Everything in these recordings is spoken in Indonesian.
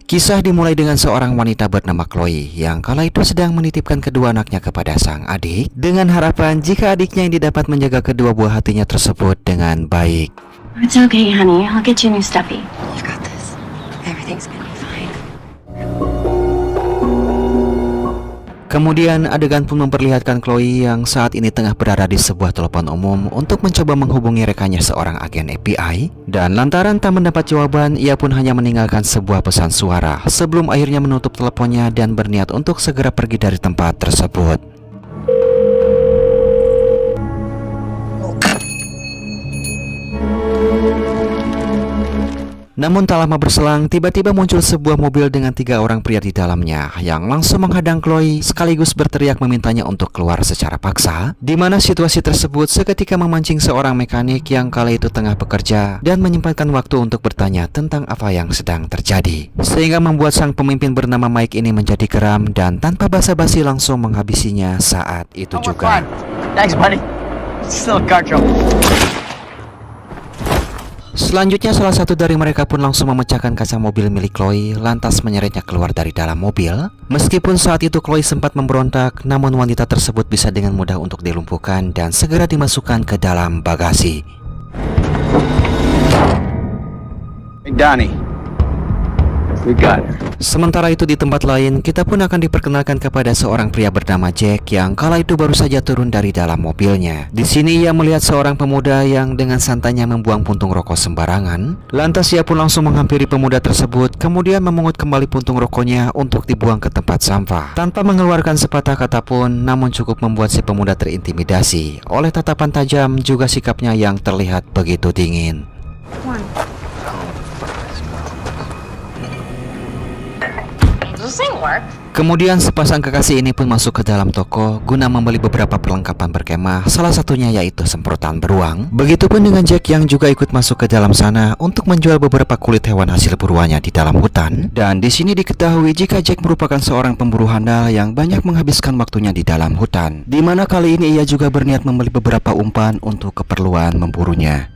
Kisah dimulai dengan seorang wanita bernama Chloe yang kala itu sedang menitipkan kedua anaknya kepada sang adik dengan harapan jika adiknya yang didapat menjaga kedua buah hatinya tersebut dengan baik. It's okay, honey. I'll get you a new stuffy. You've got this. Everything's gonna be fine. Kemudian adegan pun memperlihatkan Chloe yang saat ini tengah berada di sebuah telepon umum untuk mencoba menghubungi rekannya seorang agen FBI. Dan lantaran tak mendapat jawaban, ia pun hanya meninggalkan sebuah pesan suara sebelum akhirnya menutup teleponnya dan berniat untuk segera pergi dari tempat tersebut. Namun tak lama berselang, tiba-tiba muncul sebuah mobil dengan 3 orang pria di dalamnya yang langsung menghadang Chloe sekaligus berteriak memintanya untuk keluar secara paksa, di mana situasi tersebut seketika memancing seorang mekanik yang kala itu tengah bekerja dan menyempatkan waktu untuk bertanya tentang apa yang sedang terjadi, sehingga membuat sang pemimpin bernama Mike ini menjadi geram dan tanpa basa-basi langsung menghabisinya saat itu juga. Thanks, buddy. Still a car trouble. Selanjutnya salah satu dari mereka pun langsung memecahkan kaca mobil milik Chloe lantas menyeretnya keluar dari dalam mobil. Meskipun saat itu Chloe sempat memberontak, namun wanita tersebut bisa dengan mudah untuk dilumpuhkan dan segera dimasukkan ke dalam bagasi. Hey, Donnie. We got her. Sementara itu di tempat lain, kita pun akan diperkenalkan kepada seorang pria bernama Jack yang kala itu baru saja turun dari dalam mobilnya. Di sini ia melihat seorang pemuda yang dengan santainya membuang puntung rokok sembarangan. Lantas ia pun langsung menghampiri pemuda tersebut, kemudian memungut kembali puntung rokoknya untuk dibuang ke tempat sampah. Tanpa mengeluarkan sepatah kata pun, namun cukup membuat si pemuda terintimidasi oleh tatapan tajam juga sikapnya yang terlihat begitu dingin. Kemudian sepasang kekasih ini pun masuk ke dalam toko guna membeli beberapa perlengkapan berkemah, salah satunya yaitu semprotan beruang. Begitupun dengan Jack yang juga ikut masuk ke dalam sana untuk menjual beberapa kulit hewan hasil buruannya di dalam hutan. Dan di sini diketahui jika Jack merupakan seorang pemburu handal yang banyak menghabiskan waktunya di dalam hutan, di mana kali ini ia juga berniat membeli beberapa umpan untuk keperluan memburunya.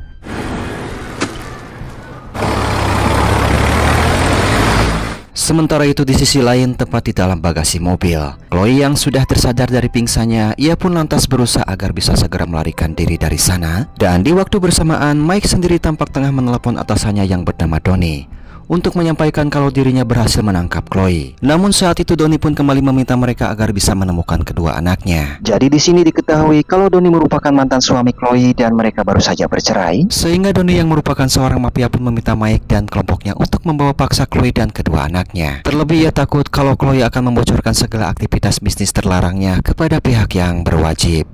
Sementara itu di sisi lain, tepat di dalam bagasi mobil, Chloe yang sudah tersadar dari pingsannya, ia pun lantas berusaha agar bisa segera melarikan diri dari sana. Dan di waktu bersamaan, Mike sendiri tampak tengah menelepon atasannya yang bernama Donnie untuk menyampaikan kalau dirinya berhasil menangkap Chloe. Namun saat itu Donnie pun kembali meminta mereka agar bisa menemukan kedua anaknya. Jadi di sini diketahui kalau Donnie merupakan mantan suami Chloe dan mereka baru saja bercerai, sehingga Donnie yang merupakan seorang mafia pun meminta Mike dan kelompoknya untuk membawa paksa Chloe dan kedua anaknya. Terlebih ia takut kalau Chloe akan membocorkan segala aktivitas bisnis terlarangnya kepada pihak yang berwajib.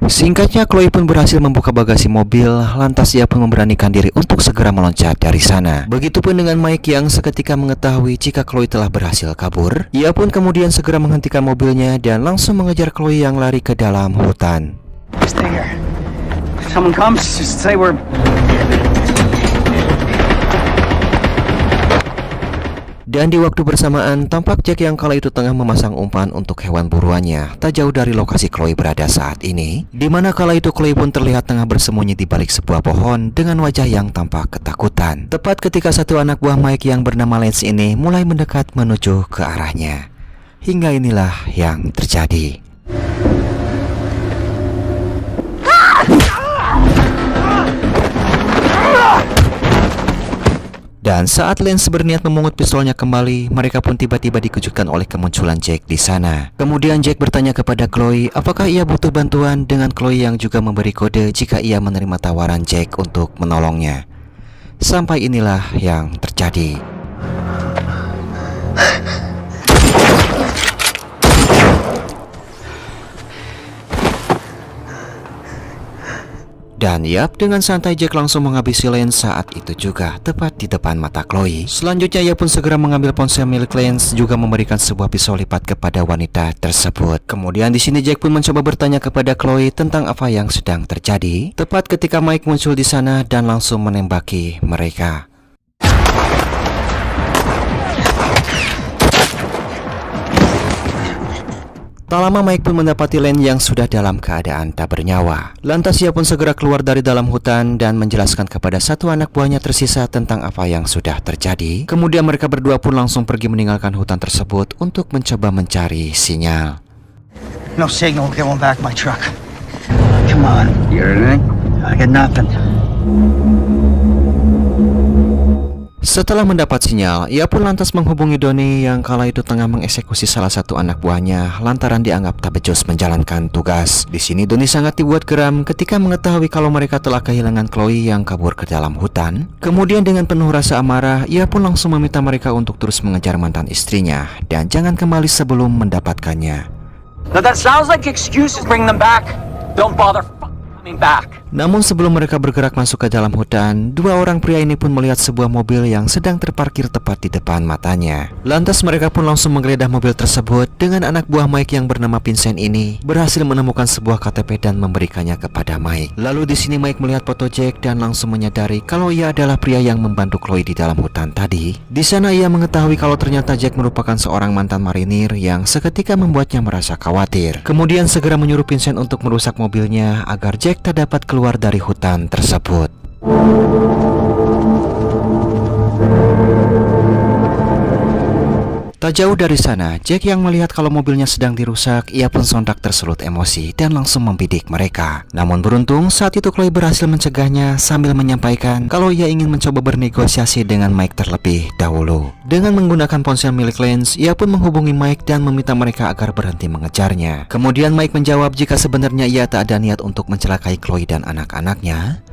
Singkatnya, Chloe pun berhasil membuka bagasi mobil, lantas ia pun memberanikan diri untuk segera meloncat dari sana. Begitupun dengan Mike yang seketika mengetahui jika Chloe telah berhasil kabur. Ia pun kemudian segera menghentikan mobilnya dan langsung mengejar Chloe yang lari ke dalam hutan. Stay here. If someone comes, just say we're... Dan di waktu bersamaan, tampak Jack yang kala itu tengah memasang umpan untuk hewan buruannya tak jauh dari lokasi Chloe berada saat ini, di mana kala itu Chloe pun terlihat tengah bersembunyi di balik sebuah pohon dengan wajah yang tampak ketakutan. Tepat ketika satu anak buah Mike yang bernama Lance ini mulai mendekat menuju ke arahnya. Hingga inilah yang terjadi. Dan saat Lance berniat memungut pistolnya kembali, mereka pun tiba-tiba dikejutkan oleh kemunculan Jack di sana. Kemudian Jack bertanya kepada Chloe apakah ia butuh bantuan, dengan Chloe yang juga memberi kode jika ia menerima tawaran Jack untuk menolongnya. Sampai inilah yang terjadi. Dan yap, dengan santai Jack langsung menghabisi Lance saat itu juga, tepat di depan mata Chloe. Selanjutnya ia pun segera mengambil ponsel milik Lance, juga memberikan sebuah pisau lipat kepada wanita tersebut. Kemudian di sini Jack pun mencoba bertanya kepada Chloe tentang apa yang sedang terjadi. Tepat ketika Mike muncul di sana dan langsung menembaki mereka. Tak lama Mike pun mendapati Len yang sudah dalam keadaan tak bernyawa. Lantas ia pun segera keluar dari dalam hutan dan menjelaskan kepada satu anak buahnya tersisa tentang apa yang sudah terjadi. Kemudian mereka berdua pun langsung pergi meninggalkan hutan tersebut untuk mencoba mencari sinyal. No signal going back my truck. Come on. You heard anything? I got nothing. Setelah mendapat sinyal, ia pun lantas menghubungi Donnie yang kala itu tengah mengeksekusi salah satu anak buahnya lantaran dianggap tak becus menjalankan tugas. Di sini Donnie sangat dibuat geram ketika mengetahui kalau mereka telah kehilangan Chloe yang kabur ke dalam hutan. Kemudian dengan penuh rasa amarah, ia pun langsung meminta mereka untuk terus mengejar mantan istrinya dan jangan kembali sebelum mendapatkannya. Now that sounds like excuses. Bring them back. Don't bother coming back. Namun sebelum mereka bergerak masuk ke dalam hutan, dua orang pria ini pun melihat sebuah mobil yang sedang terparkir tepat di depan matanya. Lantas mereka pun langsung menggeledah mobil tersebut dengan anak buah Mike yang bernama Vincent ini berhasil menemukan sebuah KTP dan memberikannya kepada Mike. Lalu di sini Mike melihat foto Jack dan langsung menyadari kalau ia adalah pria yang membantu Chloe di dalam hutan tadi. Di sana ia mengetahui kalau ternyata Jack merupakan seorang mantan marinir yang seketika membuatnya merasa khawatir. Kemudian segera menyuruh Vincent untuk merusak mobilnya agar Jack tak dapat keluar dari hutan tersebut. Tak jauh dari sana, Jack yang melihat kalau mobilnya sedang dirusak, ia pun sontak tersulut emosi dan langsung membidik mereka. Namun beruntung saat itu Chloe berhasil mencegahnya sambil menyampaikan kalau ia ingin mencoba bernegosiasi dengan Mike terlebih dahulu. Dengan menggunakan ponsel milik Lance, ia pun menghubungi Mike dan meminta mereka agar berhenti mengejarnya. Kemudian Mike menjawab jika sebenarnya ia tak ada niat untuk mencelakai Chloe dan anak-anaknya,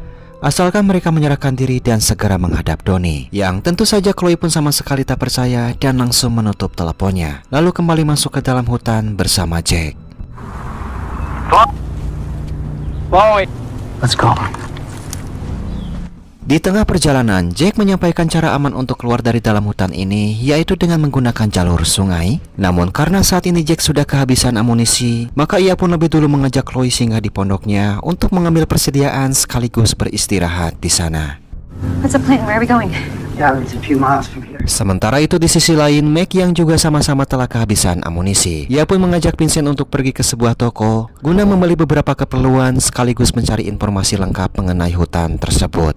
asalkan mereka menyerahkan diri dan segera menghadap Donnie. Yang tentu saja Chloe pun sama sekali tak percaya dan langsung menutup teleponnya. Lalu kembali masuk ke dalam hutan bersama Jack. Chloe. Let's go. Di tengah perjalanan, Jack menyampaikan cara aman untuk keluar dari dalam hutan ini, yaitu dengan menggunakan jalur sungai. Namun karena saat ini Jack sudah kehabisan amunisi, maka ia pun lebih dulu mengajak Chloe singgah di pondoknya untuk mengambil persediaan sekaligus beristirahat di sana. What's the plan? Where are we going? Yeah, it's a few miles from here. Sementara itu di sisi lain, Meg yang juga sama-sama telah kehabisan amunisi. Ia pun mengajak Vincent untuk pergi ke sebuah toko guna membeli beberapa keperluan sekaligus mencari informasi lengkap mengenai hutan tersebut.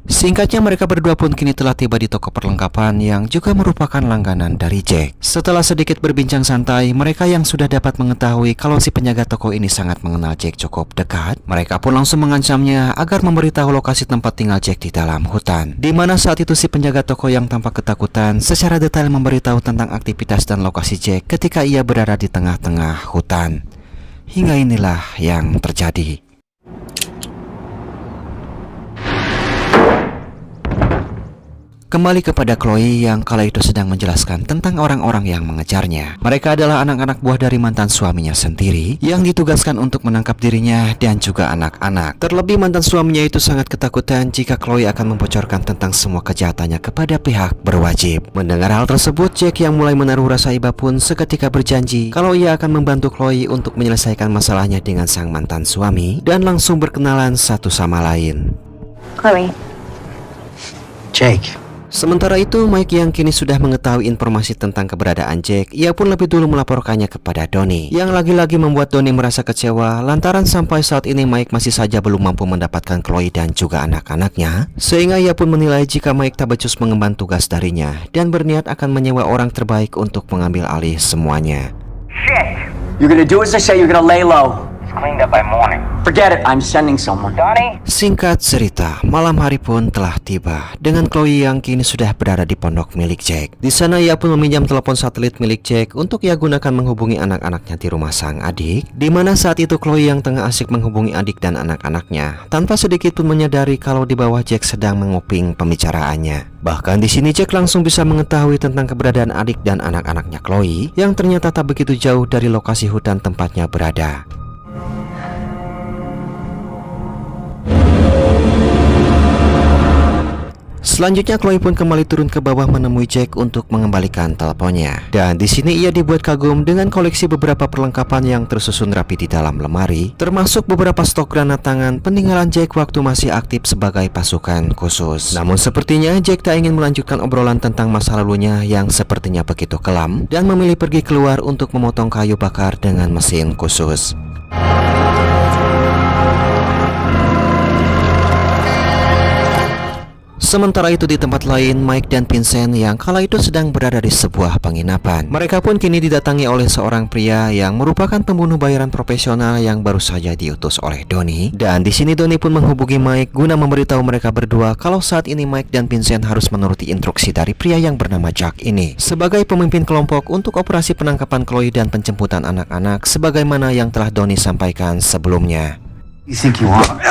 Singkatnya mereka berdua pun kini telah tiba di toko perlengkapan yang juga merupakan langganan dari Jack. Setelah sedikit berbincang santai, mereka yang sudah dapat mengetahui kalau si penjaga toko ini sangat mengenal Jack cukup dekat, mereka pun langsung mengancamnya agar memberitahu lokasi tempat tinggal Jack di dalam hutan. Di mana saat itu si penjaga toko yang tampak ketakutan secara detail memberitahu tentang aktivitas dan lokasi Jack ketika ia berada di tengah-tengah hutan. Hingga inilah yang terjadi. Kembali kepada Chloe yang kala itu sedang menjelaskan tentang orang-orang yang mengejarnya. Mereka adalah anak-anak buah dari mantan suaminya sendiri yang ditugaskan untuk menangkap dirinya dan juga anak-anak. Terlebih mantan suaminya itu sangat ketakutan jika Chloe akan membocorkan tentang semua kejahatannya kepada pihak berwajib. Mendengar hal tersebut, Jack yang mulai menaruh rasa iba pun seketika berjanji kalau ia akan membantu Chloe untuk menyelesaikan masalahnya dengan sang mantan suami dan langsung berkenalan satu sama lain. Chloe. Jake. Sementara itu, Mike yang kini sudah mengetahui informasi tentang keberadaan Jack, ia pun lebih dulu melaporkannya kepada Donnie, yang lagi-lagi membuat Donnie merasa kecewa lantaran sampai saat ini Mike masih saja belum mampu mendapatkan Chloe dan juga anak-anaknya, sehingga ia pun menilai jika Mike tak becus mengemban tugas darinya dan berniat akan menyewa orang terbaik untuk mengambil alih semuanya. Shit! You're gonna do as I say, you're gonna lay low. It's cleaned up by morning. Forget it, I'm sending someone. Donnie? Singkat cerita, malam hari pun telah tiba dengan Chloe yang kini sudah berada di pondok milik Jack. Di sana ia pun meminjam telepon satelit milik Jack untuk ia gunakan menghubungi anak-anaknya di rumah sang adik. Di mana saat itu Chloe yang tengah asik menghubungi adik dan anak-anaknya tanpa sedikit pun menyadari kalau di bawah Jack sedang menguping pembicaraannya. Bahkan di sini Jack langsung bisa mengetahui tentang keberadaan adik dan anak-anaknya Chloe yang ternyata tak begitu jauh dari lokasi hutan tempatnya berada. Selanjutnya Chloe pun kembali turun ke bawah menemui Jack untuk mengembalikan teleponnya. Dan di sini ia dibuat kagum dengan koleksi beberapa perlengkapan yang tersusun rapi di dalam lemari, termasuk beberapa stok granat tangan peninggalan Jack waktu masih aktif sebagai pasukan khusus. Namun sepertinya Jack tak ingin melanjutkan obrolan tentang masa lalunya yang sepertinya begitu kelam dan memilih pergi keluar untuk memotong kayu bakar dengan mesin khusus. Sementara itu di tempat lain, Mike dan Vincent yang kala itu sedang berada di sebuah penginapan. Mereka pun kini didatangi oleh seorang pria yang merupakan pembunuh bayaran profesional yang baru saja diutus oleh Donnie. Dan di sini Donnie pun menghubungi Mike guna memberitahu mereka berdua kalau saat ini Mike dan Vincent harus menuruti instruksi dari pria yang bernama Jack ini sebagai pemimpin kelompok untuk operasi penangkapan Chloe dan penjemputan anak-anak sebagaimana yang telah Donnie sampaikan sebelumnya. You think you want?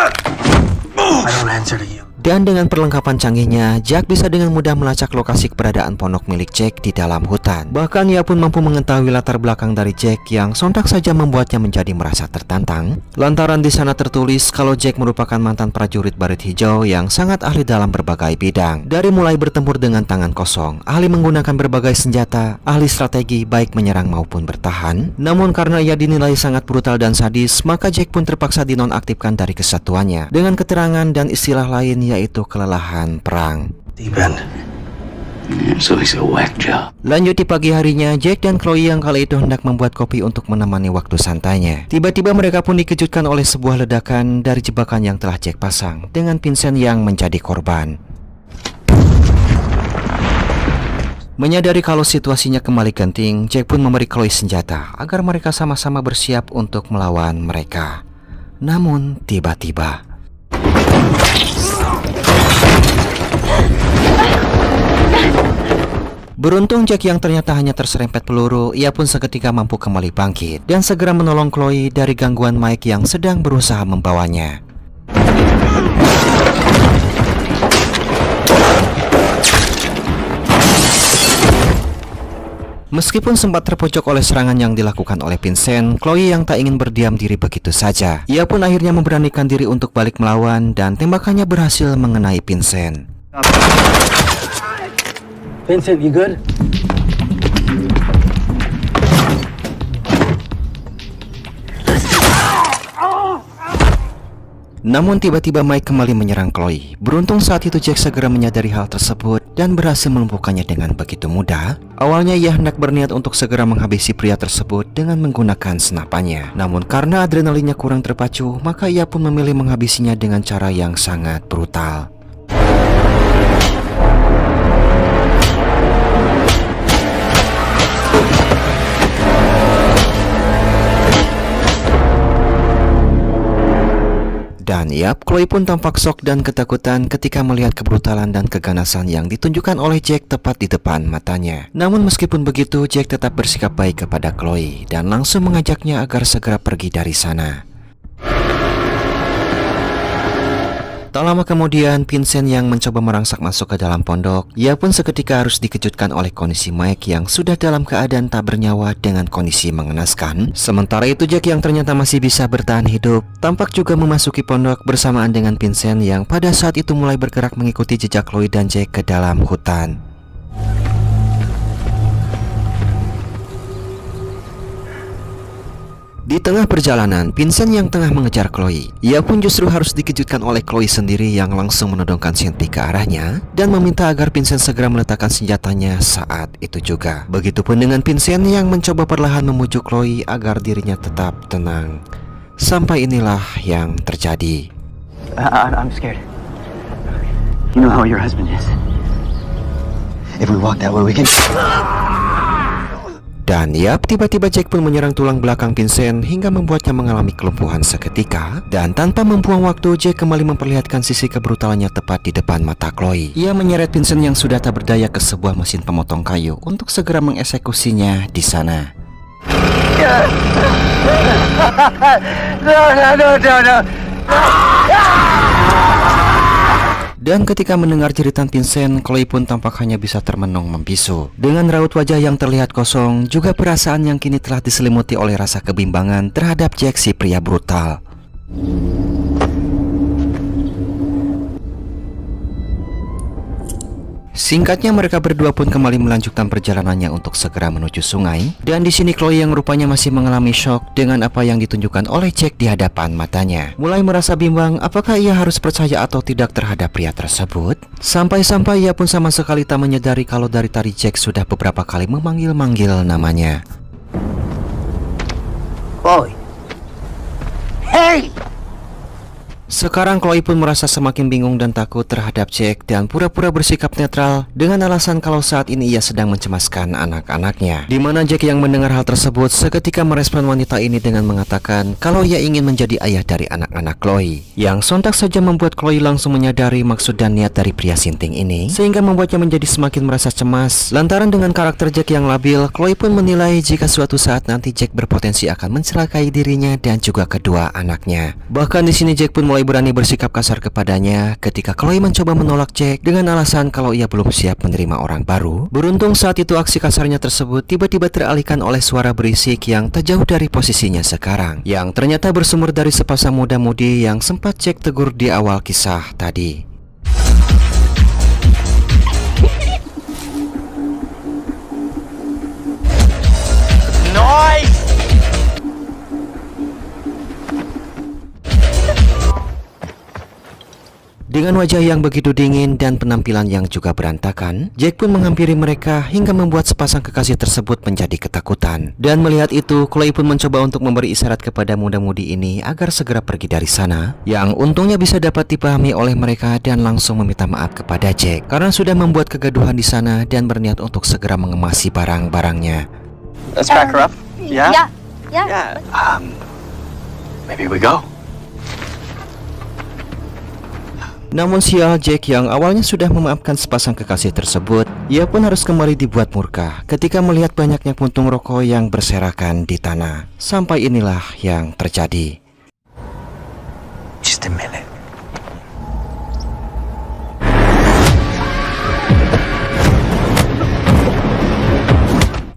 I don't answer to you. Dan dengan perlengkapan canggihnya, Jack bisa dengan mudah melacak lokasi keberadaan pondok milik Jack di dalam hutan. Bahkan ia pun mampu mengetahui latar belakang dari Jack yang sontak saja membuatnya menjadi merasa tertantang. Lantaran di sana tertulis kalau Jack merupakan mantan prajurit baret hijau yang sangat ahli dalam berbagai bidang. Dari mulai bertempur dengan tangan kosong, ahli menggunakan berbagai senjata, ahli strategi baik menyerang maupun bertahan. Namun karena ia dinilai sangat brutal dan sadis, maka Jack pun terpaksa dinonaktifkan dari kesatuannya dengan keterangan dan istilah lain yaitu kelelahan perang. Deep end. So he's a whack job. Lanjut di pagi harinya, Jack dan Chloe yang kala itu hendak membuat kopi untuk menemani waktu santainya. Tiba-tiba mereka pun dikejutkan oleh sebuah ledakan dari jebakan yang telah Jack pasang, dengan Vincent yang menjadi korban. Menyadari kalau situasinya kembali genting, Jack pun memberi Chloe senjata agar mereka sama-sama bersiap untuk melawan mereka. Namun tiba-tiba beruntung Jack yang ternyata hanya terserempet peluru, ia pun seketika mampu kembali bangkit dan segera menolong Chloe dari gangguan Mike yang sedang berusaha membawanya. Meskipun sempat terpojok oleh serangan yang dilakukan oleh Vincent, Chloe yang tak ingin berdiam diri begitu saja. Ia pun akhirnya memberanikan diri untuk balik melawan dan tembakannya berhasil mengenai Vincent. Vincent, you good? Namun tiba-tiba Mike kembali menyerang Chloe. Beruntung saat itu Jack segera menyadari hal tersebut dan berhasil melumpuhkannya dengan begitu mudah. Awalnya ia hendak berniat untuk segera menghabisi pria tersebut dengan menggunakan senapannya. Namun karena adrenalinnya kurang terpacu, maka ia pun memilih menghabisinya dengan cara yang sangat brutal. Dan yap, Chloe pun tampak shock dan ketakutan ketika melihat kebrutalan dan keganasan yang ditunjukkan oleh Jack tepat di depan matanya. Namun meskipun begitu, Jack tetap bersikap baik kepada Chloe dan langsung mengajaknya agar segera pergi dari sana. Tak lama kemudian, Vincent yang mencoba merangsak masuk ke dalam pondok. Ia pun seketika harus dikejutkan oleh kondisi Mike yang sudah dalam keadaan tak bernyawa dengan kondisi mengenaskan. Sementara itu Jack yang ternyata masih bisa bertahan hidup, tampak juga memasuki pondok bersamaan dengan Vincent yang pada saat itu mulai bergerak mengikuti jejak Chloe dan Jack ke dalam hutan. Di tengah perjalanan, Vincent yang tengah mengejar Chloe, ia pun justru harus dikejutkan oleh Chloe sendiri yang langsung menodongkan senpi ke arahnya dan meminta agar Vincent segera meletakkan senjatanya saat itu juga. Begitupun dengan Vincent yang mencoba perlahan memujuk Chloe agar dirinya tetap tenang. Sampai inilah yang terjadi. I'm scared. You know how your husband is. If we walk that way, we can... Dan yap, tiba-tiba Jack pun menyerang tulang belakang Vincent hingga membuatnya mengalami kelumpuhan seketika. Dan tanpa membuang waktu, Jack kembali memperlihatkan sisi kebrutalannya tepat di depan mata Chloe. Ia menyeret Vincent yang sudah tak berdaya ke sebuah mesin pemotong kayu untuk segera mengeksekusinya di sana. No. Dan ketika mendengar jeritan Vincent, Chloe pun tampak hanya bisa termenung membisu. Dengan raut wajah yang terlihat kosong, juga perasaan yang kini telah diselimuti oleh rasa kebimbangan terhadap Jack si pria brutal. Singkatnya mereka berdua pun kembali melanjutkan perjalanannya untuk segera menuju sungai. Dan di sini Chloe yang rupanya masih mengalami shock dengan apa yang ditunjukkan oleh Jack di hadapan matanya. Mulai merasa bimbang apakah ia harus percaya atau tidak terhadap pria tersebut. Sampai-sampai ia pun sama sekali tak menyadari kalau dari tadi Jack sudah beberapa kali memanggil-manggil namanya. Chloe. Hey! Sekarang Chloe pun merasa semakin bingung dan takut terhadap Jack dan pura-pura bersikap netral dengan alasan kalau saat ini ia sedang mencemaskan anak-anaknya. Di mana Jack yang mendengar hal tersebut seketika merespon wanita ini dengan mengatakan kalau ia ingin menjadi ayah dari anak-anak Chloe. Yang sontak saja membuat Chloe langsung menyadari maksud dan niat dari pria sinting ini, sehingga membuatnya menjadi semakin merasa cemas. Lantaran dengan karakter Jack yang labil, Chloe pun menilai jika suatu saat nanti Jack berpotensi akan mencelakai dirinya dan juga kedua anaknya. Bahkan di sini Jack pun mulai berani bersikap kasar kepadanya ketika Chloe mencoba menolak Jack dengan alasan kalau ia belum siap menerima orang baru. Beruntung saat itu aksi kasarnya tersebut tiba-tiba teralihkan oleh suara berisik yang tak jauh dari posisinya sekarang, yang ternyata bersumber dari sepasang muda-mudi yang sempat Jack tegur di awal kisah tadi. Nice! Dengan wajah yang begitu dingin dan penampilan yang juga berantakan, Jack pun menghampiri mereka hingga membuat sepasang kekasih tersebut menjadi ketakutan. Dan melihat itu, Chloe pun mencoba untuk memberi isyarat kepada muda-mudi ini agar segera pergi dari sana, yang untungnya bisa dapat dipahami oleh mereka dan langsung meminta maaf kepada Jack karena sudah membuat kegaduhan di sana dan berniat untuk segera mengemasi barang-barangnya. Let's pack her up. Yeah? Yeah. Maybe we go. Namun sial, Jack yang awalnya sudah memaafkan sepasang kekasih tersebut, ia pun harus kembali dibuat murka ketika melihat banyaknya puntung rokok yang berserakan di tanah. Sampai inilah yang terjadi. Just a minute.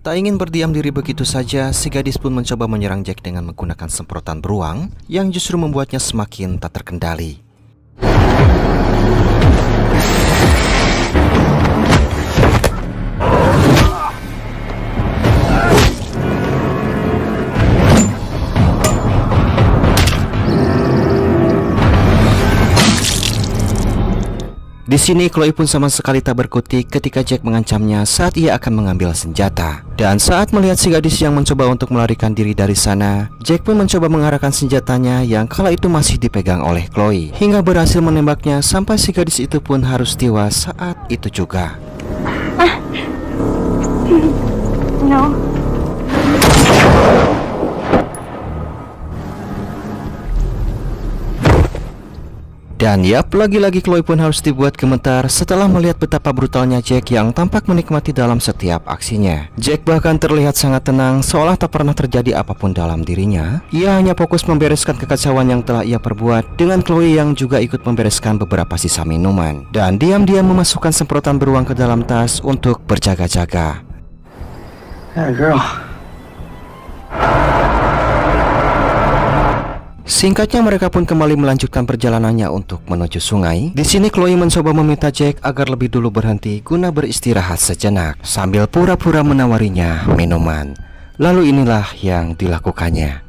Tak ingin berdiam diri begitu saja, si gadis pun mencoba menyerang Jack dengan menggunakan semprotan beruang yang justru membuatnya semakin tak terkendali. Di sini Chloe pun sama sekali tak berkutik ketika Jack mengancamnya saat ia akan mengambil senjata. Dan saat melihat si gadis yang mencoba untuk melarikan diri dari sana, Jack pun mencoba mengarahkan senjatanya yang kala itu masih dipegang oleh Chloe, hingga berhasil menembaknya sampai si gadis itu pun harus tewas saat itu juga. No. Dan yap, lagi-lagi Chloe pun harus dibuat gemetar setelah melihat betapa brutalnya Jack yang tampak menikmati dalam setiap aksinya. Jack bahkan terlihat sangat tenang, seolah tak pernah terjadi apapun dalam dirinya. Ia hanya fokus membereskan kekacauan yang telah ia perbuat, dengan Chloe yang juga ikut membereskan beberapa sisa minuman. Dan diam-diam memasukkan semprotan beruang ke dalam tas untuk berjaga-jaga. Yeah, girl. Singkatnya mereka pun kembali melanjutkan perjalanannya untuk menuju sungai. Di sini Chloe mencoba meminta Jack agar lebih dulu berhenti guna beristirahat sejenak sambil pura-pura menawarinya minuman. Lalu inilah yang dilakukannya.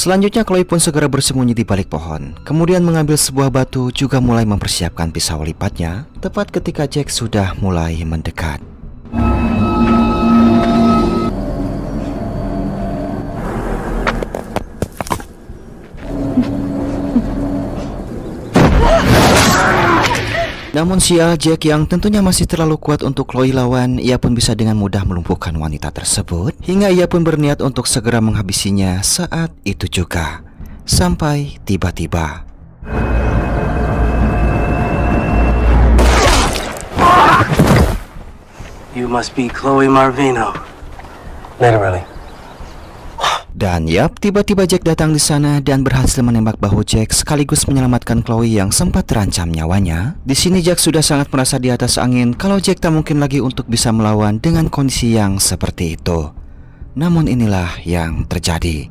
Selanjutnya Chloe pun segera bersembunyi di balik pohon, kemudian mengambil sebuah batu juga mulai mempersiapkan pisau lipatnya, tepat ketika Jack sudah mulai mendekat. Namun sial, Jack yang tentunya masih terlalu kuat untuk Chloe lawan, ia pun bisa dengan mudah melumpuhkan wanita tersebut, hingga ia pun berniat untuk segera menghabisinya saat itu juga. Sampai tiba-tiba You must be Chloe Marvino. Literally. Dan yap, tiba-tiba Jack datang di sana dan berhasil menembak bahu Jack sekaligus menyelamatkan Chloe yang sempat terancam nyawanya. Di sini Jack sudah sangat merasa di atas angin kalau Jack tak mungkin lagi untuk bisa melawan dengan kondisi yang seperti itu. Namun inilah yang terjadi.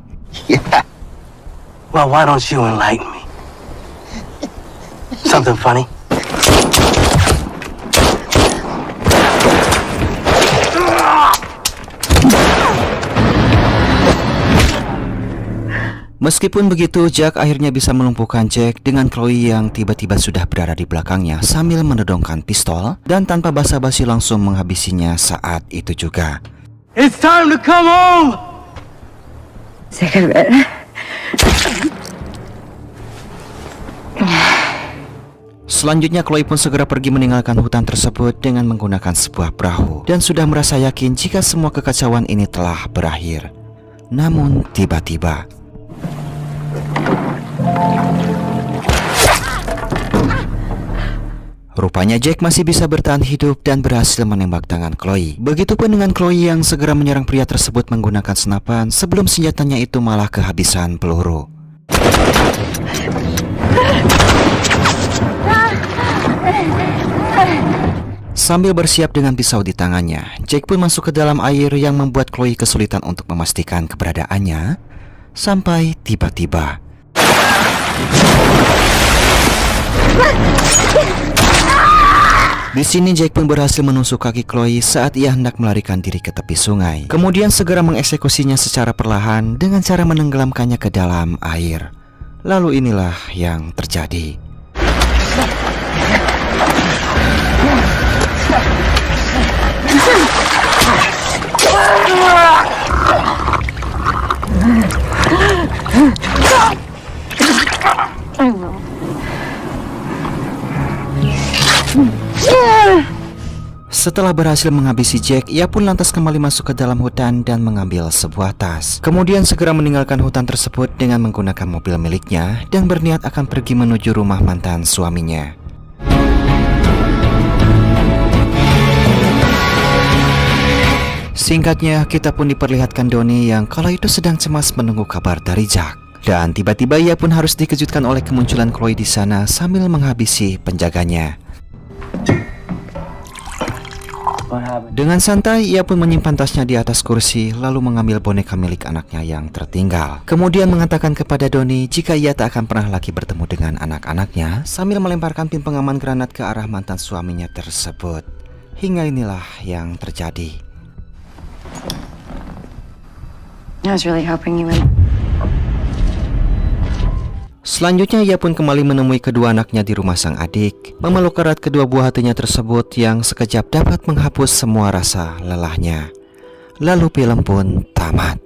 Yeah. Well, why don't you enlighten me? Something funny? Meskipun begitu, Jack akhirnya bisa melumpuhkan Jack dengan Chloe yang tiba-tiba sudah berada di belakangnya sambil menodongkan pistol dan tanpa basa-basi langsung menghabisinya saat itu juga. It's time to come home! Sick of it. Selanjutnya Chloe pun segera pergi meninggalkan hutan tersebut dengan menggunakan sebuah perahu dan sudah merasa yakin jika semua kekacauan ini telah berakhir. Namun tiba-tiba rupanya Jack masih bisa bertahan hidup dan berhasil menembak tangan Chloe. Begitupun dengan Chloe yang segera menyerang pria tersebut menggunakan senapan sebelum senjatanya itu malah kehabisan peluru. Sambil bersiap dengan pisau di tangannya, Jack pun masuk ke dalam air yang membuat Chloe kesulitan untuk memastikan keberadaannya. Sampai tiba-tiba di sini Jack pun berhasil menusuk kaki Chloe saat ia hendak melarikan diri ke tepi sungai. Kemudian segera mengeksekusinya secara perlahan dengan cara menenggelamkannya ke dalam air. Lalu inilah yang terjadi. Setelah berhasil menghabisi Jack, ia pun lantas kembali masuk ke dalam hutan dan mengambil sebuah tas. Kemudian segera meninggalkan hutan tersebut dengan menggunakan mobil miliknya dan berniat akan pergi menuju rumah mantan suaminya. Singkatnya, kita pun diperlihatkan Donnie yang kala itu sedang cemas menunggu kabar dari Jack. Dan tiba-tiba ia pun harus dikejutkan oleh kemunculan Chloe di sana sambil menghabisi penjaganya. Dengan santai, ia pun menyimpan tasnya di atas kursi, lalu mengambil boneka milik anaknya yang tertinggal. Kemudian mengatakan kepada Donnie jika ia tak akan pernah lagi bertemu dengan anak-anaknya, sambil melemparkan pin pengaman granat ke arah mantan suaminya tersebut. Hingga inilah yang terjadi. I was really hoping you would. Selanjutnya ia pun kembali menemui kedua anaknya di rumah sang adik, memeluk erat kedua buah hatinya tersebut yang sekejap dapat menghapus semua rasa lelahnya. Lalu film pun tamat.